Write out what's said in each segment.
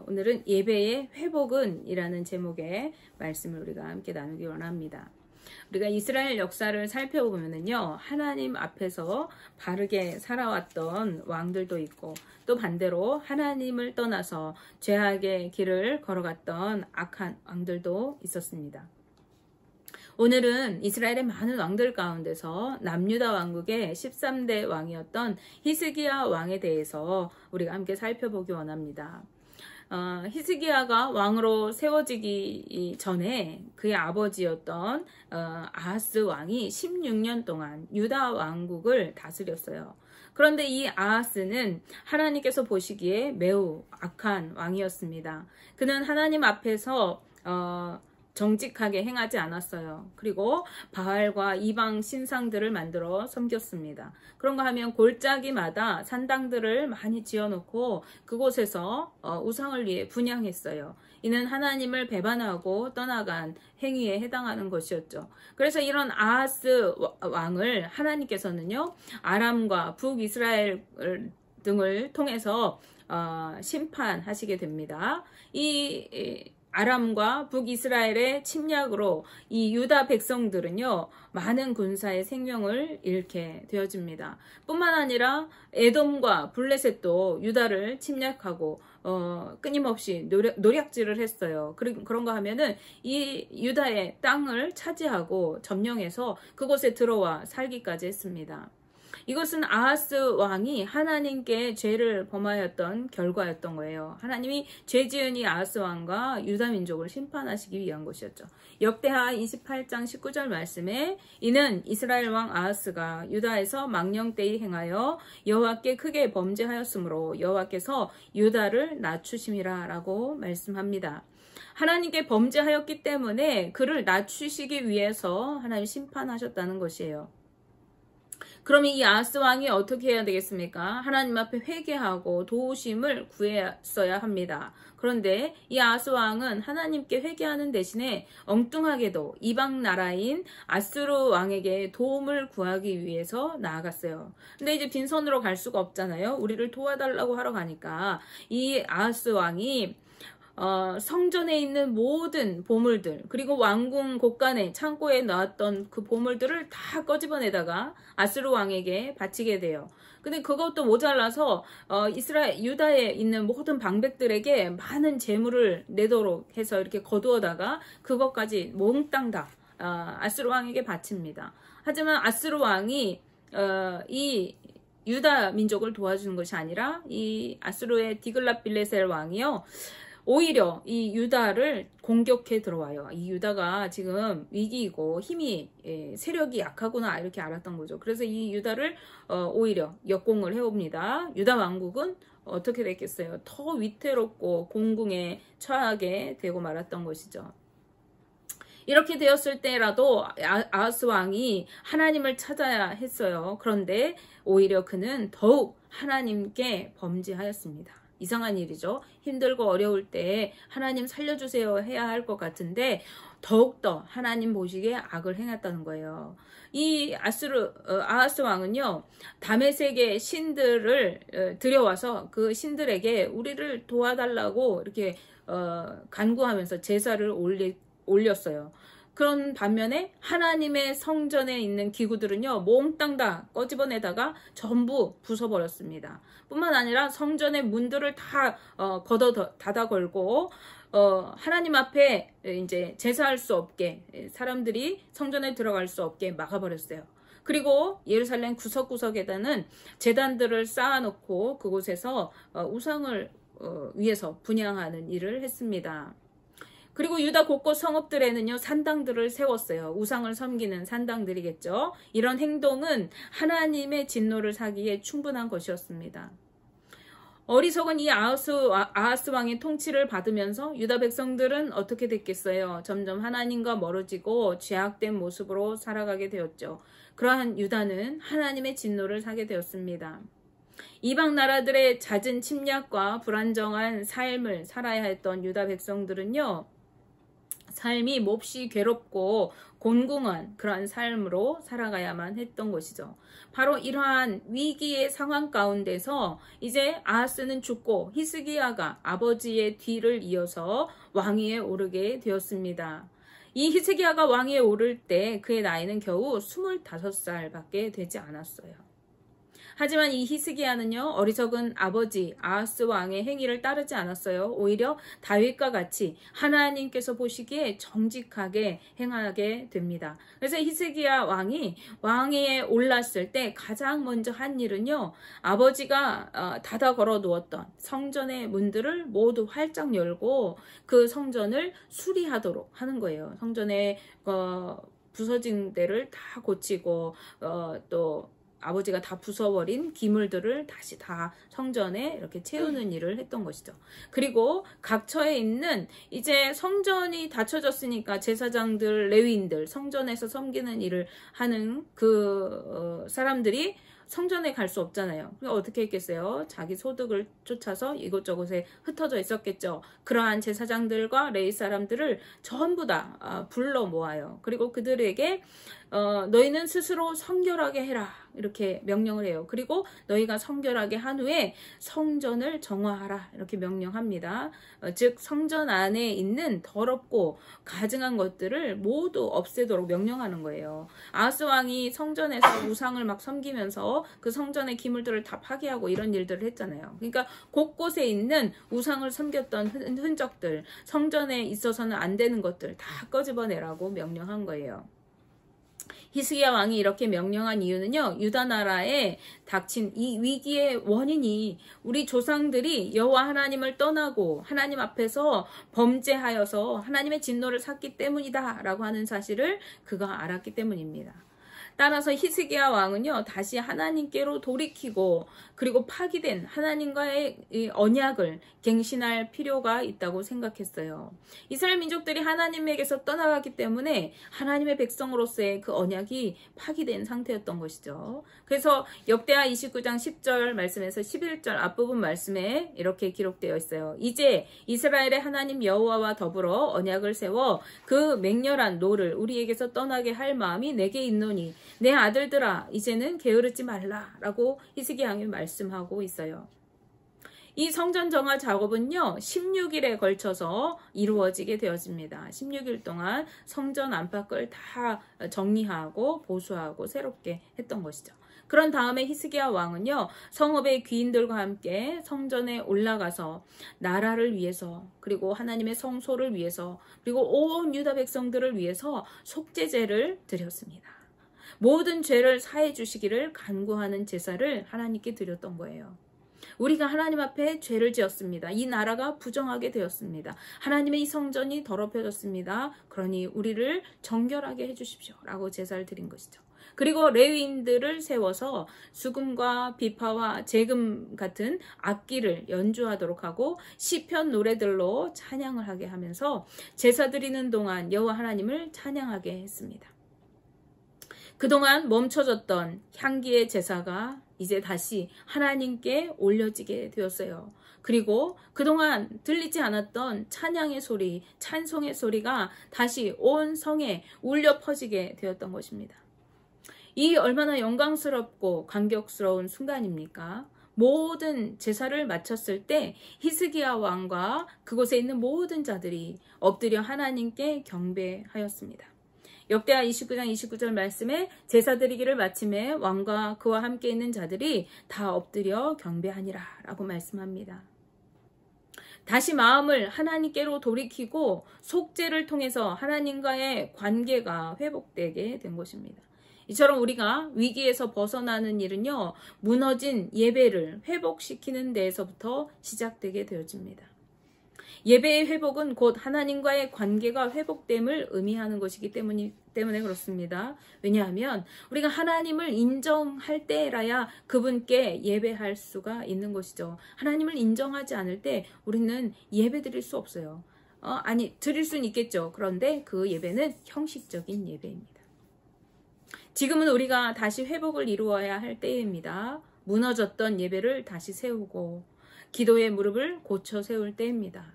오늘은 예배의 회복은 이라는 제목의 말씀을 우리가 함께 나누기 원합니다. 우리가 이스라엘 역사를 살펴보면요, 하나님 앞에서 바르게 살아왔던 왕들도 있고, 또 반대로 하나님을 떠나서 죄악의 길을 걸어갔던 악한 왕들도 있었습니다. 오늘은 이스라엘의 많은 왕들 가운데서 남유다 왕국의 13대 왕이었던 히스기야 왕에 대해서 우리가 함께 살펴보기 원합니다. 히스기야가 왕으로 세워지기 전에 그의 아버지였던 아하스 왕이 16년 동안 유다 왕국을 다스렸어요. 그런데 이 아하스는 하나님께서 보시기에 매우 악한 왕이었습니다. 그는 하나님 앞에서 정직하게 행하지 않았어요. 그리고 바알과 이방 신상들을 만들어 섬겼습니다. 그런가 하면 골짜기마다 산당들을 많이 지어놓고 그곳에서 우상을 위해 분향했어요. 이는 하나님을 배반하고 떠나간 행위에 해당하는 것이었죠. 그래서 이런 아하스 왕을 하나님께서는요, 아람과 북이스라엘 등을 통해서 심판하시게 됩니다. 이 아람과 북이스라엘의 침략으로 이 유다 백성들은요, 많은 군사의 생명을 잃게 되어집니다. 뿐만 아니라 에돔과 블레셋도 유다를 침략하고 끊임없이 노략질을 했어요. 그런가 하면은 이 유다의 땅을 차지하고 점령해서 그곳에 들어와 살기까지 했습니다. 이것은 아하스 왕이 하나님께 죄를 범하였던 결과였던 거예요. 하나님이 죄 지은 이 아하스 왕과 유다 민족을 심판하시기 위한 것이었죠. 역대하 28장 19절 말씀에 이는 이스라엘 왕 아하스가 유다에서 망령되이 행하여 여호와께 크게 범죄하였으므로 여호와께서 유다를 낮추심이라 라고 말씀합니다. 하나님께 범죄하였기 때문에 그를 낮추시기 위해서 하나님 심판하셨다는 것이에요. 그럼 이 아하스 왕이 어떻게 해야 되겠습니까? 하나님 앞에 회개하고 도우심을 구했어야 합니다. 그런데 이 아하스 왕은 하나님께 회개하는 대신에 엉뚱하게도 이방 나라인 아수르 왕에게 도움을 구하기 위해서 나아갔어요. 근데 이제 빈손으로 갈 수가 없잖아요. 우리를 도와달라고 하러 가니까 이 아하스 왕이 성전에 있는 모든 보물들, 그리고 왕궁 곳간에 창고에 놨던 그 보물들을 다 꺼집어내다가 아수르 왕에게 바치게 돼요. 근데 그것도 모자라서 유다에 있는 모든 방백들에게 많은 재물을 내도록 해서 이렇게 거두어다가 그것까지 몽땅 다 아수르 왕에게 바칩니다. 하지만 아수르 왕이 이 유다 민족을 도와주는 것이 아니라 이 아수르의 디글랏빌레셀 왕이요, 오히려 이 유다를 공격해 들어와요. 이 유다가 지금 위기이고 힘이 세력이 약하구나 이렇게 알았던 거죠. 그래서 이 유다를 오히려 역공을 해옵니다. 유다 왕국은 어떻게 됐겠어요? 더 위태롭고 공궁에 처하게 되고 말았던 것이죠. 이렇게 되었을 때라도 아하스 왕이 하나님을 찾아야 했어요. 그런데 오히려 그는 더욱 하나님께 범죄하였습니다. 이상한 일이죠. 힘들고 어려울 때 하나님 살려주세요 해야 할 것 같은데 더욱더 하나님 보시기에 악을 행했다는 거예요. 이 아하스 왕은요, 다메섹의 신들을 들여와서 그 신들에게 우리를 도와달라고 이렇게 간구하면서 제사를 올렸어요. 그런 반면에 하나님의 성전에 있는 기구들은요, 몽땅 다 꺼집어내다가 전부 부숴버렸습니다. 뿐만 아니라 성전의 문들을 다 닫아 걸고 하나님 앞에 이제 제사할 수 없게, 사람들이 성전에 들어갈 수 없게 막아버렸어요. 그리고 예루살렘 구석구석에다는 제단들을 쌓아놓고 그곳에서 우상을 위해서 분향하는 일을 했습니다. 그리고 유다 곳곳 성읍들에는요, 산당들을 세웠어요. 우상을 섬기는 산당들이겠죠. 이런 행동은 하나님의 진노를 사기에 충분한 것이었습니다. 어리석은 이 아하스 왕의 통치를 받으면서 유다 백성들은 어떻게 됐겠어요? 점점 하나님과 멀어지고 죄악된 모습으로 살아가게 되었죠. 그러한 유다는 하나님의 진노를 사게 되었습니다. 이방 나라들의 잦은 침략과 불안정한 삶을 살아야 했던 유다 백성들은요, 삶이 몹시 괴롭고 곤궁한 그러한 삶으로 살아가야만 했던 것이죠. 바로 이러한 위기의 상황 가운데서 이제 아하스는 죽고 히스기야가 아버지의 뒤를 이어서 왕위에 오르게 되었습니다. 이 히스기야가 왕위에 오를 때 그의 나이는 겨우 25살밖에 되지 않았어요. 하지만 이 히스기야는요, 어리석은 아버지 아하스 왕의 행위를 따르지 않았어요. 오히려 다윗과 같이 하나님께서 보시기에 정직하게 행하게 됩니다. 그래서 히스기야 왕이 왕위에 올랐을 때 가장 먼저 한 일은요, 아버지가 닫아 걸어 두었던 성전의 문들을 모두 활짝 열고 그 성전을 수리하도록 하는 거예요. 성전의 부서진 데를 다 고치고 또 아버지가 다 부숴버린 기물들을 다시 다 성전에 이렇게 채우는 일을 했던 것이죠. 그리고 각처에 있는 이제 성전이 닫혀졌으니까 제사장들, 레위인들, 성전에서 섬기는 일을 하는 그 사람들이 성전에 갈 수 없잖아요. 그러니까 어떻게 했겠어요? 자기 소득을 쫓아서 이곳저곳에 흩어져 있었겠죠. 그러한 제사장들과 레위 사람들을 전부 다 불러 모아요. 그리고 그들에게 너희는 스스로 성결하게 해라, 이렇게 명령을 해요. 그리고 너희가 성결하게 한 후에 성전을 정화하라, 이렇게 명령합니다. 즉 성전 안에 있는 더럽고 가증한 것들을 모두 없애도록 명령하는 거예요. 아하스 왕이 성전에서 우상을 막 섬기면서 그 성전의 기물들을 다 파괴하고 이런 일들을 했잖아요. 그러니까 곳곳에 있는 우상을 섬겼던 흔적들, 성전에 있어서는 안 되는 것들 다 꺼집어내라고 명령한 거예요. 히스기야 왕이 이렇게 명령한 이유는요, 유다 나라에 닥친 이 위기의 원인이 우리 조상들이 여호와 하나님을 떠나고 하나님 앞에서 범죄하여서 하나님의 진노를 샀기 때문이다 라고 하는 사실을 그가 알았기 때문입니다. 따라서 히스기야 왕은요, 다시 하나님께로 돌이키고 그리고 파기된 하나님과의 언약을 갱신할 필요가 있다고 생각했어요. 이스라엘 민족들이 하나님에게서 떠나갔기 때문에 하나님의 백성으로서의 그 언약이 파기된 상태였던 것이죠. 그래서 역대하 29장 10절 말씀에서 11절 앞부분 말씀에 이렇게 기록되어 있어요. 이제 이스라엘의 하나님 여호와와 더불어 언약을 세워 그 맹렬한 노를 우리에게서 떠나게 할 마음이 내게 있노니 내 아들들아 이제는 게으르지 말라 라고 히스기야 왕이 말씀하고 있어요. 이 성전 정화 작업은요 16일에 걸쳐서 이루어지게 되었습니다. 16일 동안 성전 안팎을 다 정리하고 보수하고 새롭게 했던 것이죠. 그런 다음에 히스기야 왕은요 성읍의 귀인들과 함께 성전에 올라가서 나라를 위해서 그리고 하나님의 성소를 위해서 그리고 온 유다 백성들을 위해서 속죄제를 드렸습니다. 모든 죄를 사해 주시기를 간구하는 제사를 하나님께 드렸던 거예요. 우리가 하나님 앞에 죄를 지었습니다. 이 나라가 부정하게 되었습니다. 하나님의 이 성전이 더럽혀졌습니다. 그러니 우리를 정결하게 해주십시오 라고 제사를 드린 것이죠. 그리고 레위인들을 세워서 수금과 비파와 재금 같은 악기를 연주하도록 하고 시편 노래들로 찬양을 하게 하면서 제사 드리는 동안 여호와 하나님을 찬양하게 했습니다. 그동안 멈춰졌던 향기의 제사가 이제 다시 하나님께 올려지게 되었어요. 그리고 그동안 들리지 않았던 찬양의 소리, 찬송의 소리가 다시 온 성에 울려 퍼지게 되었던 것입니다. 이 얼마나 영광스럽고 감격스러운 순간입니까? 모든 제사를 마쳤을 때 히스기야 왕과 그곳에 있는 모든 자들이 엎드려 하나님께 경배하였습니다. 역대하 29장 29절 말씀에 제사 드리기를 마침에 왕과 그와 함께 있는 자들이 다 엎드려 경배하니라 라고 말씀합니다. 다시 마음을 하나님께로 돌이키고 속죄를 통해서 하나님과의 관계가 회복되게 된 것입니다. 이처럼 우리가 위기에서 벗어나는 일은요, 무너진 예배를 회복시키는 데에서부터 시작되게 되어집니다. 예배의 회복은 곧 하나님과의 관계가 회복됨을 의미하는 것이기 때문에 그렇습니다. 왜냐하면 우리가 하나님을 인정할 때라야 그분께 예배할 수가 있는 것이죠. 하나님을 인정하지 않을 때 우리는 예배 드릴 수 없어요. 드릴 수는 있겠죠. 그런데 그 예배는 형식적인 예배입니다. 지금은 우리가 다시 회복을 이루어야 할 때입니다. 무너졌던 예배를 다시 세우고 기도의 무릎을 고쳐 세울 때입니다.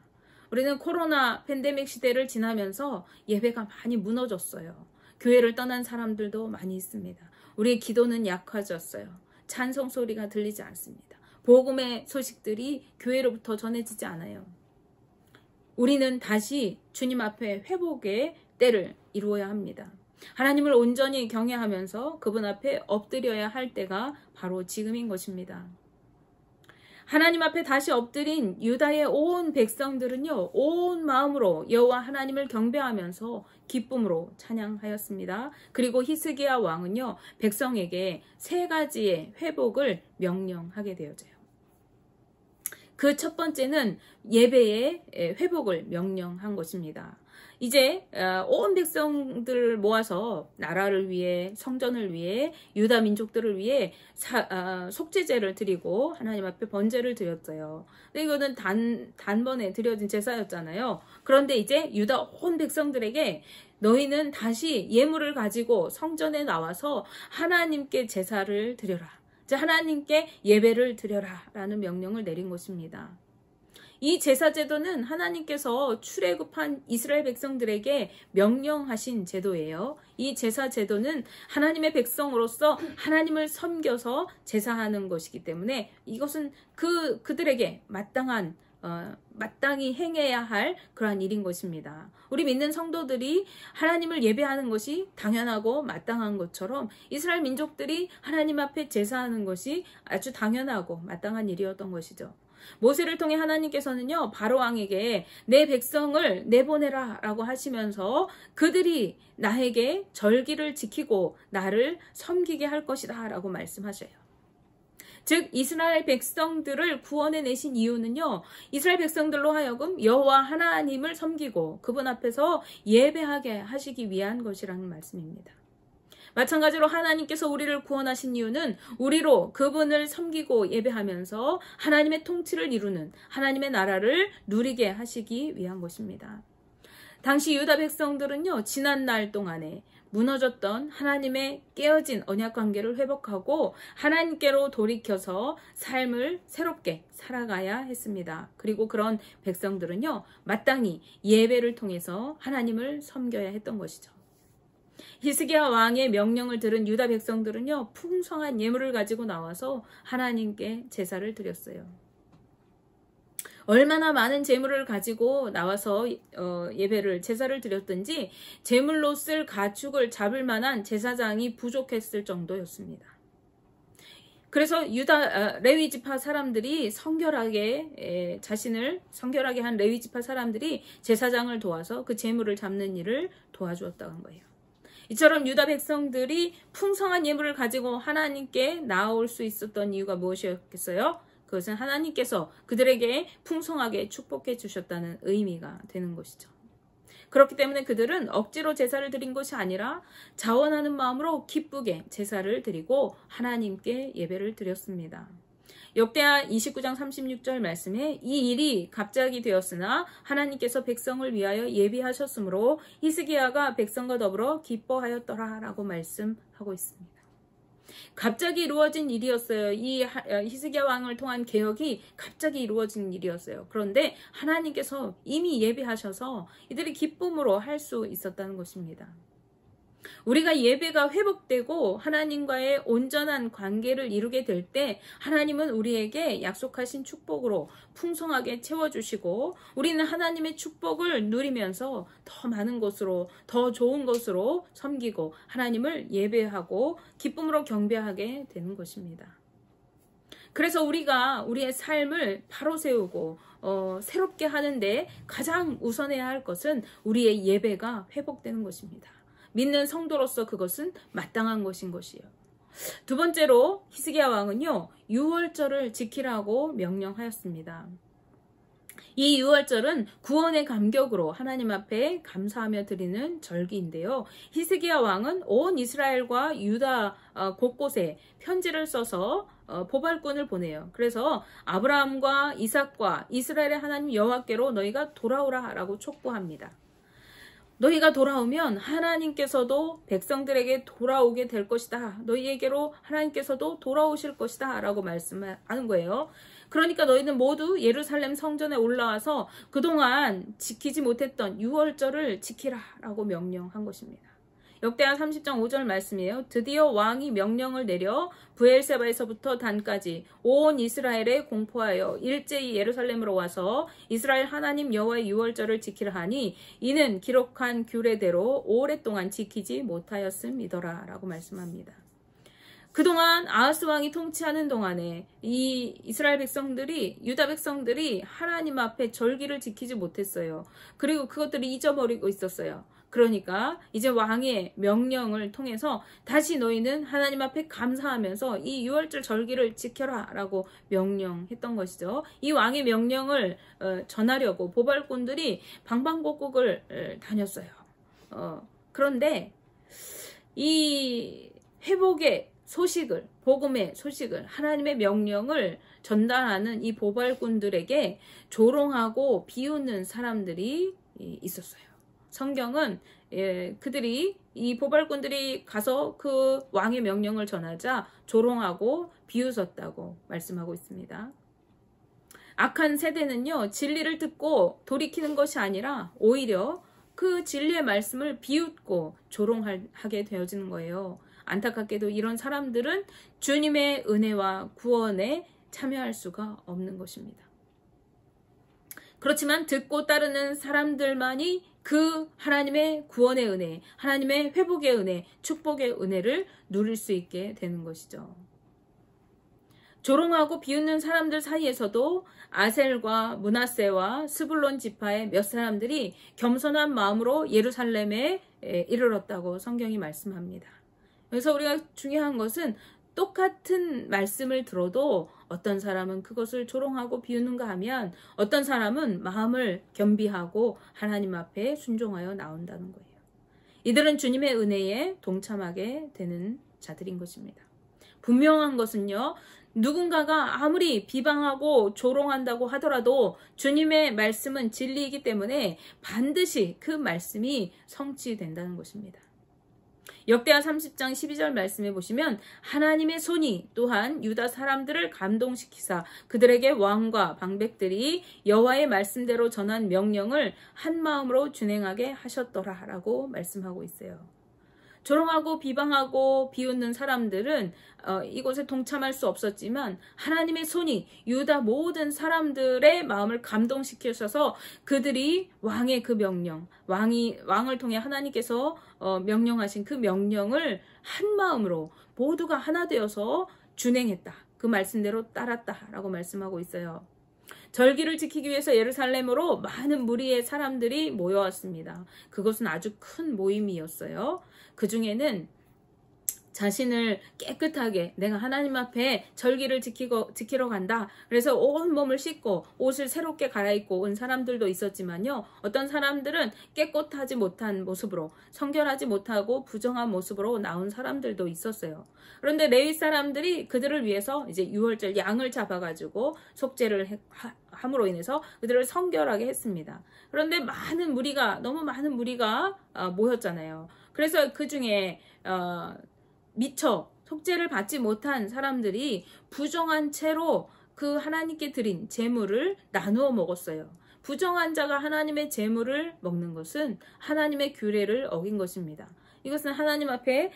우리는 코로나 팬데믹 시대를 지나면서 예배가 많이 무너졌어요. 교회를 떠난 사람들도 많이 있습니다. 우리의 기도는 약해졌어요. 찬송 소리가 들리지 않습니다. 복음의 소식들이 교회로부터 전해지지 않아요. 우리는 다시 주님 앞에 회복의 때를 이루어야 합니다. 하나님을 온전히 경외하면서 그분 앞에 엎드려야 할 때가 바로 지금인 것입니다. 하나님 앞에 다시 엎드린 유다의 온 백성들은요, 온 마음으로 여호와 하나님을 경배하면서 기쁨으로 찬양하였습니다. 그리고 히스기야 왕은요, 백성에게 3가지의 회복을 명령하게 되어져요. 그 첫 번째는 예배의 회복을 명령한 것입니다. 이제 온 백성들을 모아서 나라를 위해, 성전을 위해, 유다 민족들을 위해 속죄제를 드리고 하나님 앞에 번제를 드렸어요. 근데 이거는 단번에 드려진 제사였잖아요. 그런데 이제 유다 온 백성들에게 너희는 다시 예물을 가지고 성전에 나와서 하나님께 제사를 드려라. 하나님께 예배를 드려라 라는 명령을 내린 것입니다. 이 제사제도는 하나님께서 출애굽한 이스라엘 백성들에게 명령하신 제도예요. 이 제사제도는 하나님의 백성으로서 하나님을 섬겨서 제사하는 것이기 때문에 이것은 그들에게 마땅히 행해야 할 그러한 일인 것입니다. 우리 믿는 성도들이 하나님을 예배하는 것이 당연하고 마땅한 것처럼 이스라엘 민족들이 하나님 앞에 제사하는 것이 아주 당연하고 마땅한 일이었던 것이죠. 모세를 통해 하나님께서는요, 바로 왕에게 내 백성을 내보내라 라고 하시면서 그들이 나에게 절기를 지키고 나를 섬기게 할 것이다 라고 말씀하셔요. 즉 이스라엘 백성들을 구원해 내신 이유는요, 이스라엘 백성들로 하여금 여호와 하나님을 섬기고 그분 앞에서 예배하게 하시기 위한 것이라는 말씀입니다. 마찬가지로 하나님께서 우리를 구원하신 이유는 우리로 그분을 섬기고 예배하면서 하나님의 통치를 이루는 하나님의 나라를 누리게 하시기 위한 것입니다. 당시 유다 백성들은요, 지난 날 동안에 무너졌던 하나님의 깨어진 언약 관계를 회복하고 하나님께로 돌이켜서 삶을 새롭게 살아가야 했습니다. 그리고 그런 백성들은요, 마땅히 예배를 통해서 하나님을 섬겨야 했던 것이죠. 히스기야 왕의 명령을 들은 유다 백성들은요, 풍성한 예물을 가지고 나와서 하나님께 제사를 드렸어요. 얼마나 많은 제물을 가지고 나와서 제사를 드렸든지 제물로 쓸 가축을 잡을 만한 제사장이 부족했을 정도였습니다. 그래서 레위 지파 사람들이 자신을 성결하게 한 레위 지파 사람들이 제사장을 도와서 그 제물을 잡는 일을 도와주었다는 거예요. 이처럼 유다 백성들이 풍성한 예물을 가지고 하나님께 나아올 수 있었던 이유가 무엇이었겠어요? 그것은 하나님께서 그들에게 풍성하게 축복해 주셨다는 의미가 되는 것이죠. 그렇기 때문에 그들은 억지로 제사를 드린 것이 아니라 자원하는 마음으로 기쁘게 제사를 드리고 하나님께 예배를 드렸습니다. 역대하 29장 36절 말씀에 이 일이 갑자기 되었으나 하나님께서 백성을 위하여 예비하셨으므로 히스기야가 백성과 더불어 기뻐하였더라 라고 말씀하고 있습니다. 갑자기 이루어진 일이었어요. 이 히스기야 왕을 통한 개혁이 갑자기 이루어진 일이었어요. 그런데 하나님께서 이미 예비하셔서 이들이 기쁨으로 할 수 있었다는 것입니다. 우리가 예배가 회복되고 하나님과의 온전한 관계를 이루게 될 때 하나님은 우리에게 약속하신 축복으로 풍성하게 채워주시고 우리는 하나님의 축복을 누리면서 더 많은 것으로 더 좋은 것으로 섬기고 하나님을 예배하고 기쁨으로 경배하게 되는 것입니다. 그래서 우리가 우리의 삶을 바로 세우고 새롭게 하는데 가장 우선해야 할 것은 우리의 예배가 회복되는 것입니다. 믿는 성도로서 그것은 마땅한 것인 것이에요. 두 번째로 히스기야 왕은요, 유월절을 지키라고 명령하였습니다. 이 유월절은 구원의 감격으로 하나님 앞에 감사하며 드리는 절기인데요. 히스기야 왕은 온 이스라엘과 유다 곳곳에 편지를 써서 보발꾼을 보내요. 그래서 아브라함과 이삭과 이스라엘의 하나님 여호와께로 너희가 돌아오라 라고 촉구합니다. 너희가 돌아오면 하나님께서도 백성들에게 돌아오게 될 것이다. 너희에게로 하나님께서도 돌아오실 것이다 라고 말씀하는 거예요. 그러니까 너희는 모두 예루살렘 성전에 올라와서 그동안 지키지 못했던 유월절을 지키라 라고 명령한 것입니다. 역대하 30장 5절 말씀이에요. 드디어 왕이 명령을 내려 브엘세바에서부터 단까지 온 이스라엘에 공포하여 일제히 예루살렘으로 와서 이스라엘 하나님 여호와의 유월절을 지키라 하니 이는 기록한 규례대로 오랫동안 지키지 못하였음이더라 라고 말씀합니다. 그동안 아하스 왕이 통치하는 동안에 이 이스라엘 백성들이, 유다 백성들이 하나님 앞에 절기를 지키지 못했어요. 그리고 그것들을 잊어버리고 있었어요. 그러니까 이제 왕의 명령을 통해서 다시 너희는 하나님 앞에 감사하면서 이 유월절 절기를 지켜라 라고 명령했던 것이죠. 이 왕의 명령을 전하려고 보발꾼들이 방방곡곡을 다녔어요. 그런데 이 회복의 소식을, 복음의 소식을, 하나님의 명령을 전달하는 이 보발꾼들에게 조롱하고 비웃는 사람들이 있었어요. 성경은 그들이, 이 보발꾼들이 가서 그 왕의 명령을 전하자 조롱하고 비웃었다고 말씀하고 있습니다. 악한 세대는요, 진리를 듣고 돌이키는 것이 아니라 오히려 그 진리의 말씀을 비웃고 조롱하게 되어지는 거예요. 안타깝게도 이런 사람들은 주님의 은혜와 구원에 참여할 수가 없는 것입니다. 그렇지만 듣고 따르는 사람들만이 그 하나님의 구원의 은혜, 하나님의 회복의 은혜, 축복의 은혜를 누릴 수 있게 되는 것이죠. 조롱하고 비웃는 사람들 사이에서도 아셀과 므낫세와 스불론 지파의 몇 사람들이 겸손한 마음으로 예루살렘에 이르렀다고 성경이 말씀합니다. 그래서 우리가 중요한 것은 똑같은 말씀을 들어도 어떤 사람은 그것을 조롱하고 비웃는가 하면 어떤 사람은 마음을 겸비하고 하나님 앞에 순종하여 나온다는 거예요. 이들은 주님의 은혜에 동참하게 되는 자들인 것입니다. 분명한 것은요, 누군가가 아무리 비방하고 조롱한다고 하더라도 주님의 말씀은 진리이기 때문에 반드시 그 말씀이 성취된다는 것입니다. 역대하 30장 12절 말씀해 보시면 하나님의 손이 또한 유다 사람들을 감동시키사 그들에게 왕과 방백들이 여호와의 말씀대로 전한 명령을 한 마음으로 준행하게 하셨더라 라고 말씀하고 있어요. 조롱하고 비방하고 비웃는 사람들은 이곳에 동참할 수 없었지만 하나님의 손이 유다 모든 사람들의 마음을 감동시키셔서 그들이 왕의 그 명령, 왕을 통해 하나님께서 명령하신 그 명령을 한 마음으로 모두가 하나 되어서 준행했다. 그 말씀대로 따랐다라고 말씀하고 있어요. 절기를 지키기 위해서 예루살렘으로 많은 무리의 사람들이 모여왔습니다. 그것은 아주 큰 모임이었어요. 그 중에는 자신을 깨끗하게 내가 하나님 앞에 절기를 지키러 간다. 그래서 온 몸을 씻고 옷을 새롭게 갈아입고 온 사람들도 있었지만요. 어떤 사람들은 깨끗하지 못한 모습으로 성결하지 못하고 부정한 모습으로 나온 사람들도 있었어요. 그런데 레위 사람들이 그들을 위해서 이제 유월절 양을 잡아가지고 속죄를 함으로 인해서 그들을 성결하게 했습니다. 그런데 너무 많은 무리가 모였잖아요. 그래서 그 중에 미처 속죄를 받지 못한 사람들이 부정한 채로 그 하나님께 드린 제물을 나누어 먹었어요. 부정한 자가 하나님의 제물을 먹는 것은 하나님의 규례를 어긴 것입니다. 이것은 하나님 앞에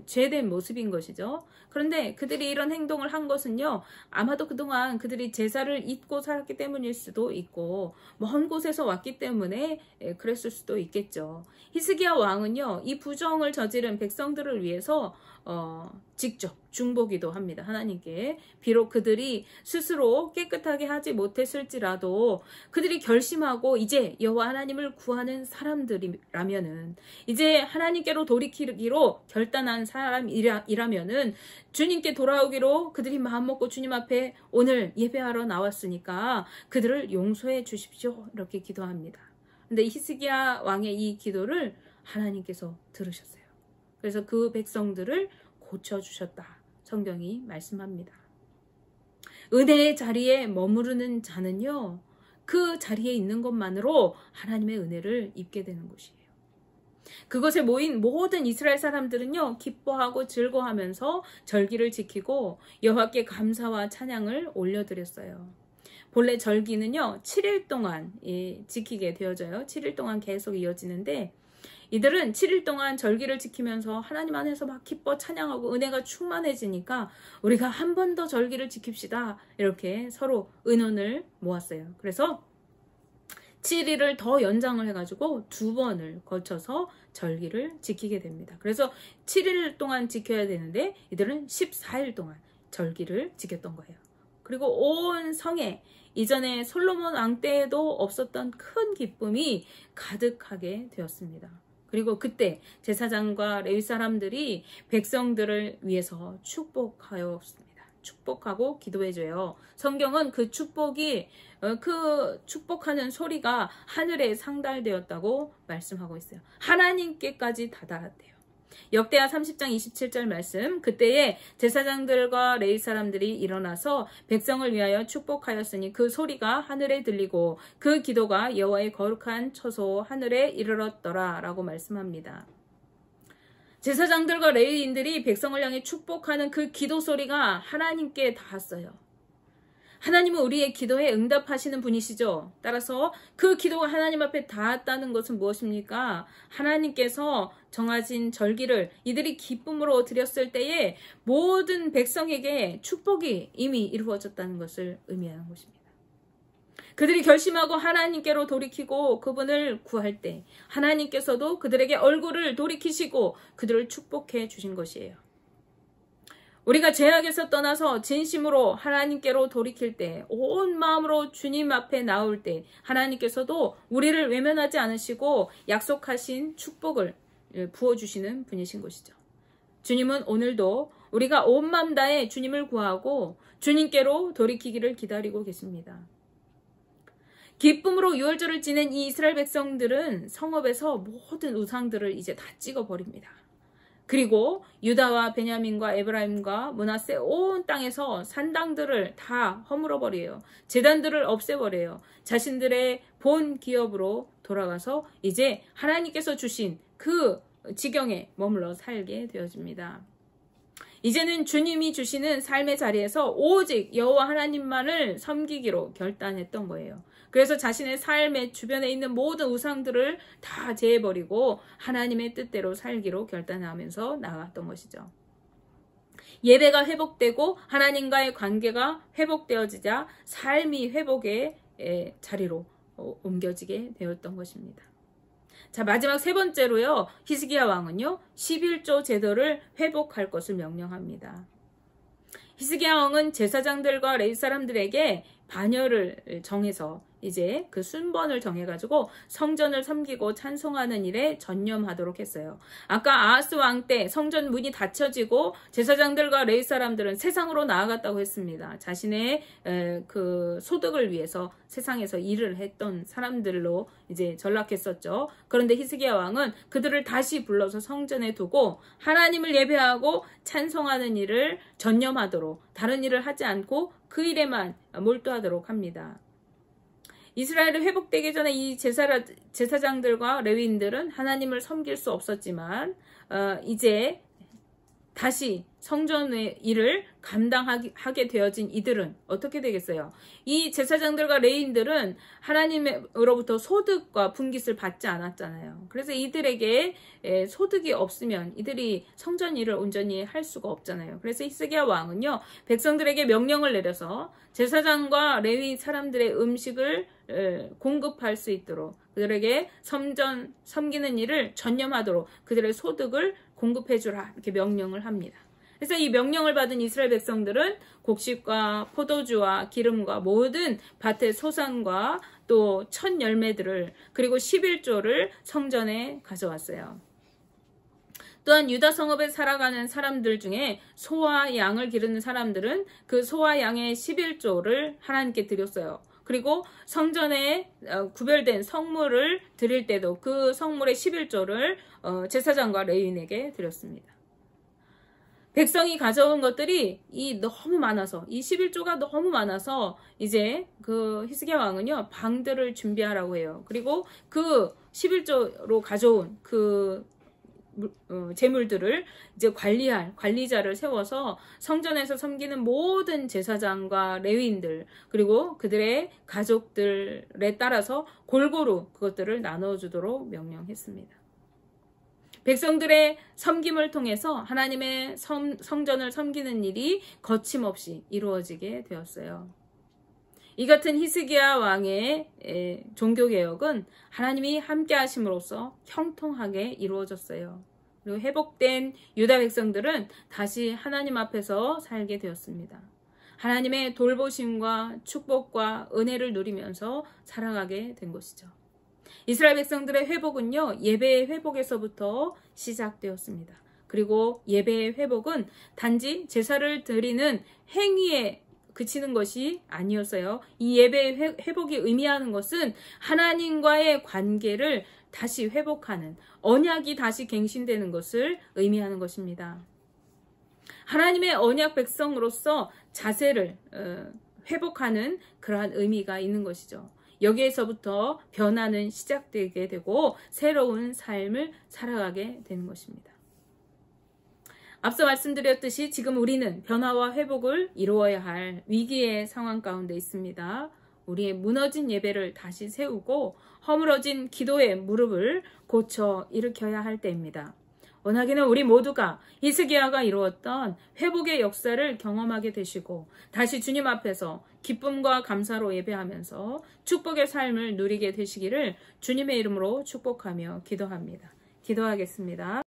죄된 모습인 것이죠. 그런데 그들이 이런 행동을 한 것은요, 아마도 그동안 그들이 제사를 잊고 살았기 때문일 수도 있고 먼 곳에서 왔기 때문에 그랬을 수도 있겠죠. 히스기야 왕은요, 이 부정을 저지른 백성들을 위해서 직접 중보기도 합니다. 하나님께. 비록 그들이 스스로 깨끗하게 하지 못했을지라도 그들이 결심하고 이제 여호와 하나님을 구하는 사람들이라면은, 이제 하나님께로 돌이키기로 결단한 사람이라면은 주님께 돌아오기로 그들이 마음먹고 주님 앞에 오늘 예배하러 나왔으니까 그들을 용서해 주십시오. 이렇게 기도합니다. 근데 히스기야 왕의 이 기도를 하나님께서 들으셨어요. 그래서 그 백성들을 고쳐주셨다. 성경이 말씀합니다. 은혜의 자리에 머무르는 자는요, 그 자리에 있는 것만으로 하나님의 은혜를 입게 되는 것이에요. 그곳에 모인 모든 이스라엘 사람들은요, 기뻐하고 즐거워하면서 절기를 지키고 여호와께 감사와 찬양을 올려드렸어요. 본래 절기는요, 7일 동안 지키게 되어져요. 7일 동안 계속 이어지는데, 이들은 7일 동안 절기를 지키면서 하나님 안에서 막 기뻐 찬양하고 은혜가 충만해지니까 우리가 한 번 더 절기를 지킵시다. 이렇게 서로 의논을 모았어요. 그래서 7일을 더 연장을 해가지고 2번을 거쳐서 절기를 지키게 됩니다. 그래서 7일 동안 지켜야 되는데 이들은 14일 동안 절기를 지켰던 거예요. 그리고 온 성에 이전에 솔로몬 왕 때에도 없었던 큰 기쁨이 가득하게 되었습니다. 그리고 그때 제사장과 레위 사람들이 백성들을 위해서 축복하였습니다. 축복하고 기도해줘요. 성경은 그 축복이 그 축복하는 소리가 하늘에 상달되었다고 말씀하고 있어요. 하나님께까지 다다랐대요. 역대하 30장 27절 말씀, 그때에 제사장들과 레위 사람들이 일어나서 백성을 위하여 축복하였으니 그 소리가 하늘에 들리고 그 기도가 여호와의 거룩한 처소 하늘에 이르렀더라 라고 말씀합니다. 제사장들과 레위인들이 백성을 향해 축복하는 그 기도 소리가 하나님께 닿았어요. 하나님은 우리의 기도에 응답하시는 분이시죠. 따라서 그 기도가 하나님 앞에 닿았다는 것은 무엇입니까? 하나님께서 정하신 절기를 이들이 기쁨으로 드렸을 때에 모든 백성에게 축복이 이미 이루어졌다는 것을 의미하는 것입니다. 그들이 결심하고 하나님께로 돌이키고 그분을 구할 때 하나님께서도 그들에게 얼굴을 돌이키시고 그들을 축복해 주신 것이에요. 우리가 죄악에서 떠나서 진심으로 하나님께로 돌이킬 때, 온 마음으로 주님 앞에 나올 때 하나님께서도 우리를 외면하지 않으시고 약속하신 축복을 부어주시는 분이신 것이죠. 주님은 오늘도 우리가 온 마음 다해 주님을 구하고 주님께로 돌이키기를 기다리고 계십니다. 기쁨으로 유월절을 지낸 이 이스라엘 백성들은 성읍에서 모든 우상들을 이제 다 찍어버립니다. 그리고 유다와 베냐민과 에브라임과 므낫세 온 땅에서 산당들을 다 허물어버려요. 제단들을 없애버려요. 자신들의 본 기업으로 돌아가서 이제 하나님께서 주신 그 지경에 머물러 살게 되어집니다. 이제는 주님이 주시는 삶의 자리에서 오직 여호와 하나님만을 섬기기로 결단했던 거예요. 그래서 자신의 삶의 주변에 있는 모든 우상들을 다 제해버리고 하나님의 뜻대로 살기로 결단하면서 나아갔던 것이죠. 예배가 회복되고 하나님과의 관계가 회복되어지자 삶이 회복의 자리로 옮겨지게 되었던 것입니다. 자, 마지막 세 번째로요, 히스기야 왕은요 11조 제도를 회복할 것을 명령합니다. 히스기야 왕은 제사장들과 레위 사람들에게 반열을 정해서 이제 그 순번을 정해가지고 성전을 섬기고 찬송하는 일에 전념하도록 했어요. 아까 아하스 왕 때 성전 문이 닫혀지고 제사장들과 레위 사람들은 세상으로 나아갔다고 했습니다. 자신의 그 소득을 위해서 세상에서 일을 했던 사람들로 이제 전락했었죠. 그런데 히스기야 왕은 그들을 다시 불러서 성전에 두고 하나님을 예배하고 찬송하는 일을 전념하도록, 다른 일을 하지 않고 그 일에만 몰두하도록 합니다. 이스라엘이 회복되기 전에 이 제사장들과 레위인들은 하나님을 섬길 수 없었지만 이제 다시 성전의 일을 감당하게 되어진 이들은 어떻게 되겠어요? 이 제사장들과 레위인들은 하나님으로부터 소득과 분깃을 받지 않았잖아요. 그래서 이들에게 소득이 없으면 이들이 성전 일을 온전히 할 수가 없잖아요. 그래서 히스기야 왕은요, 백성들에게 명령을 내려서 제사장과 레위 사람들의 음식을 공급할 수 있도록 그들에게 성전 섬기는 일을 전념하도록 그들의 소득을 공급해주라, 이렇게 명령을 합니다. 그래서 이 명령을 받은 이스라엘 백성들은 곡식과 포도주와 기름과 모든 밭의 소산과 또 첫 열매들을, 그리고 11조를 성전에 가져왔어요. 또한 유다 성읍에 살아가는 사람들 중에 소와 양을 기르는 사람들은 그 소와 양의 11조를 하나님께 드렸어요. 그리고 성전에 구별된 성물을 드릴 때도 그 성물의 11조를 제사장과 레위인에게 드렸습니다. 백성이 가져온 것들이 너무 많아서, 이 11조가 너무 많아서 이제 그 히스기야 왕은요, 방들을 준비하라고 해요. 그리고 그 11조로 가져온 그 재물들을 이제 관리할 관리자를 세워서 성전에서 섬기는 모든 제사장과 레위인들, 그리고 그들의 가족들에 따라서 골고루 그것들을 나눠주도록 명령했습니다. 백성들의 섬김을 통해서 하나님의 성전을 섬기는 일이 거침없이 이루어지게 되었어요. 이 같은 히스기야 왕의 종교개혁은 하나님이 함께 하심으로써 형통하게 이루어졌어요. 그리고 회복된 유다 백성들은 다시 하나님 앞에서 살게 되었습니다. 하나님의 돌보심과 축복과 은혜를 누리면서 살아가게 된 것이죠. 이스라엘 백성들의 회복은요, 예배의 회복에서부터 시작되었습니다. 그리고 예배의 회복은 단지 제사를 드리는 행위에 그치는 것이 아니었어요. 이 예배의 회복이 의미하는 것은 하나님과의 관계를 다시 회복하는, 언약이 다시 갱신되는 것을 의미하는 것입니다. 하나님의 언약 백성으로서 자세를 회복하는 그러한 의미가 있는 것이죠. 여기에서부터 변화는 시작되게 되고 새로운 삶을 살아가게 되는 것입니다. 앞서 말씀드렸듯이 지금 우리는 변화와 회복을 이루어야 할 위기의 상황 가운데 있습니다. 우리의 무너진 예배를 다시 세우고 허물어진 기도의 무릎을 고쳐 일으켜야 할 때입니다. 원하기는 우리 모두가 히스기야가 이루었던 회복의 역사를 경험하게 되시고 다시 주님 앞에서 기쁨과 감사로 예배하면서 축복의 삶을 누리게 되시기를 주님의 이름으로 축복하며 기도합니다. 기도하겠습니다.